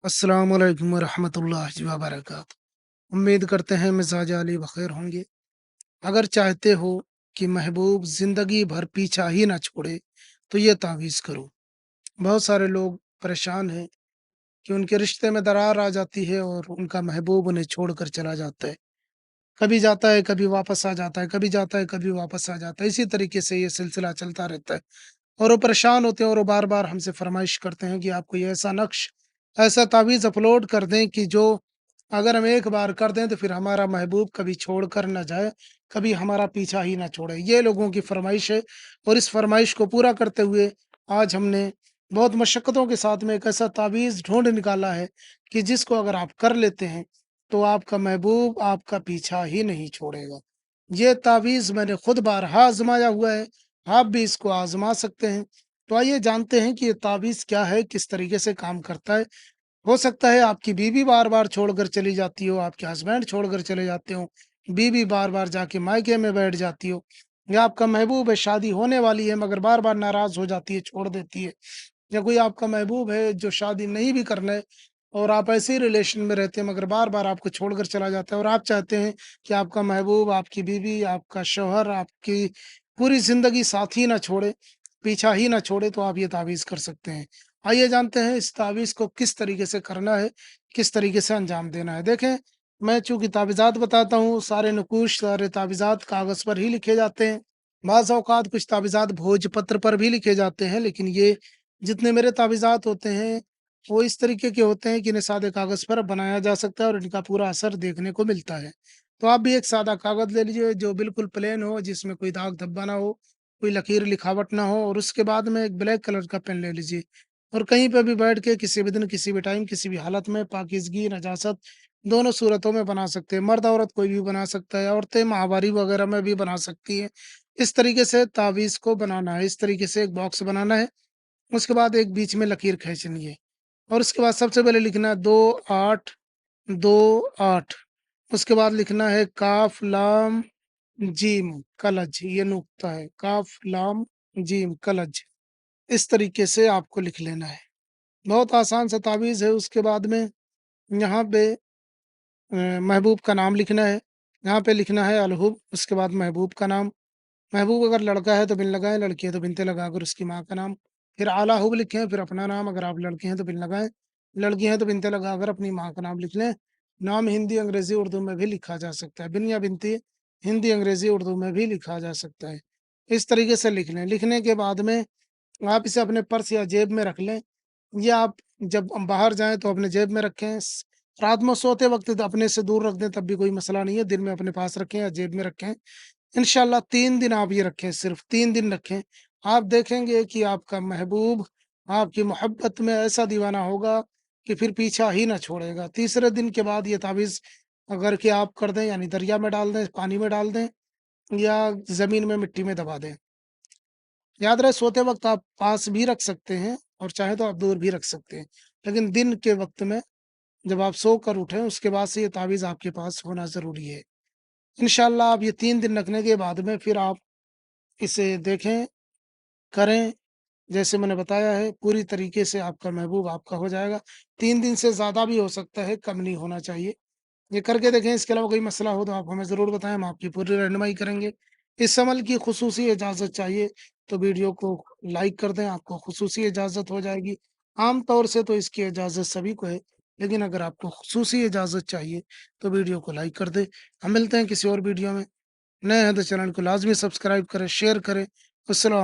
अस्सलाम वालेकुम रहमतुल्लाहि व बरकातहू। उम्मीद करते हैं मिजाज अली बखैर होंगे। अगर चाहते हो कि महबूब ज़िंदगी भर पीछा ही ना छोड़े, तो ये तावीज़ करो। बहुत सारे लोग परेशान हैं कि उनके रिश्ते में दरार आ जाती है और उनका महबूब उन्हें छोड़कर चला जाता है। कभी जाता है, कभी वापस आ जाता है, कभी जाता है, कभी वापस आ जाता है। इसी तरीके से ये सिलसिला चलता रहता है और वो परेशान होते हैं और वो बार-बार हमसे फ़रमाइश करते हैं कि आप कोई ऐसा नक्श, ऐसा तावीज़ अपलोड कर दें कि जो अगर हम एक बार कर दें तो फिर हमारा महबूब कभी छोड़ कर ना जाए, कभी हमारा पीछा ही ना छोड़े। ये लोगों की फ़रमाइश है और इस फ़रमाइश को पूरा करते हुए आज हमने बहुत मशक्कतों के साथ में एक ऐसा तावीज़ ढूँढ निकाला है कि जिसको अगर आप कर लेते हैं, तो आपका महबूब आपका पीछा ही नहीं छोड़ेगा। ये तावीज़ मैंने खुद बारहा आज़माया हुआ है, आप भी इसको आज़मा सकते हैं। तो आइए जानते हैं कि ये तावीज़ क्या है, किस तरीके से काम करता है। हो सकता है आपकी बीवी बार-बार छोड़कर चली जाती हो, आपके हस्बैंड छोड़कर चले जाते हों, बीवी बार-बार जाके मायके में बैठ जाती हो, या आपका महबूब है, शादी होने वाली है मगर बार-बार नाराज़ हो जाती है, छोड़ देती है, या कोई आपका महबूब है जो शादी नहीं भी करना है और आप ऐसे ही रिलेशन में रहते हैं मगर बार-बार आपको छोड़कर चला जाता है और आप चाहते हैं कि आपका महबूब, आपकी बीवी, आपका शौहर, आपकी पूरी ज़िंदगी साथ ही ना छोड़े, पीछा ही ना छोड़े, तो आप ये तावीज़ कर सकते हैं। आइए जानते हैं इस तावीज़ को किस तरीके से करना है, किस तरीके से अंजाम देना है। देखें, मैं चूँकि तावीज़ात बताता हूँ, सारे नकूश, सारे तावीज़ात कागज़ पर ही लिखे जाते हैं। बाज़ औक़ात कुछ तावीज़ात भोजपत्र पर भी लिखे जाते हैं, लेकिन ये जितने मेरे तावीज़ात होते हैं, वो इस तरीके के होते हैं कि इन्हें सादे कागज़ पर बनाया जा सकता है और इनका पूरा असर देखने को मिलता है। तो आप भी एक सादा कागज़ ले लीजिए जो बिल्कुल प्लेन हो, जिसमें कोई दाग धब्बा ना हो, कोई लकीर लिखावट ना हो, और उसके बाद में एक ब्लैक कलर का पेन ले लीजिए और कहीं पे भी बैठ के किसी भी दिन, किसी भी टाइम, किसी भी हालत में पाकीज़गी, नजासत दोनों सूरतों में बना सकते हैं। मर्द-औरत कोई भी बना सकता है, औरतें माहवारी वगैरह में भी बना सकती हैं। इस तरीके से तावीज़ को बनाना है, इस तरीके से एक बॉक्स बनाना है, उसके बाद एक बीच में लकीर खींचनी है और उसके बाद सबसे पहले लिखना है 28 28। उसके बाद लिखना है काफ लाम जीम कलज, ये नुक्ता है, काफ लाम जीम कलज। इस तरीके से आपको लिख लेना है। बहुत आसान सा तावीज़ है। उसके बाद में यहाँ पे महबूब का नाम लिखना है। यहाँ पे लिखना है अलहुब, उसके बाद महबूब का नाम। महबूब अगर लड़का है तो बिन लगाएँ, लड़की है तो बिनते लगाकर उसकी माँ का नाम। फिर आला हुब लिखें, फिर अपना नाम, अगर आप लड़के हैं तो बिन लगाएँ, लड़की हैं तो बिनते लगाकर अपनी माँ का नाम लिख लें। नाम हिंदी, अंग्रेज़ी, उर्दू में भी लिखा जा सकता है। बिन या बिनती हिंदी, अंग्रेज़ी, उर्दू में भी लिखा जा सकता है। इस तरीके से लिख लें। लिखने के बाद में आप इसे अपने पर्स या जेब में रख लें, या आप जब बाहर जाएँ तो अपने जेब में रखें। रात में सोते वक़्त अपने से दूर रख दें तब भी कोई मसला नहीं है, दिन में अपने पास रखें या जेब में रखें। इंशाअल्लाह 3 दिन आप ये रखें, सिर्फ़ 3 दिन रखें। आप देखेंगे कि आपका महबूब आपकी मोहब्बत में ऐसा दीवाना होगा कि फिर पीछा ही ना छोड़ेगा। तीसरे दिन के बाद ये तावीज़ अगर कि आप कर दें, यानी दरिया में डाल दें, पानी में डाल दें या ज़मीन में मिट्टी में दबा दें। याद रहे, सोते वक़्त आप पास भी रख सकते हैं और चाहे तो आप दूर भी रख सकते हैं। लेकिन दिन के वक़्त में जब आप सोकर उठें, उसके बाद से ये तावीज़ आपके पास होना ज़रूरी है। इंशाअल्लाह आप ये 3 दिन रखने के बाद में फिर आप इसे देखें, करें, जैसे मैंने बताया है, पूरी तरीके से आपका महबूब आपका हो जाएगा। 3 दिन से ज़्यादा भी हो सकता है, कम नहीं होना चाहिए। ये करके देखें, इसके अलावा कोई मसला हो तो आप हमें ज़रूर बताएँ, हम आपकी पूरी रहनुमाई करेंगे। इस अमल की खुसूसी इजाज़त चाहिए तो वीडियो को लाइक कर दें, आपको खुसूसी इजाज़त हो जाएगी। आम तौर से तो इसकी इजाज़त सभी को है, लेकिन अगर आपको खुसूसी इजाज़त चाहिए तो वीडियो को लाइक कर दें। हम मिलते हैं किसी और वीडियो में। नए हैं तो चैनल को लाज़मी सब्सक्राइब करें, शेयर करें। अस्सलाम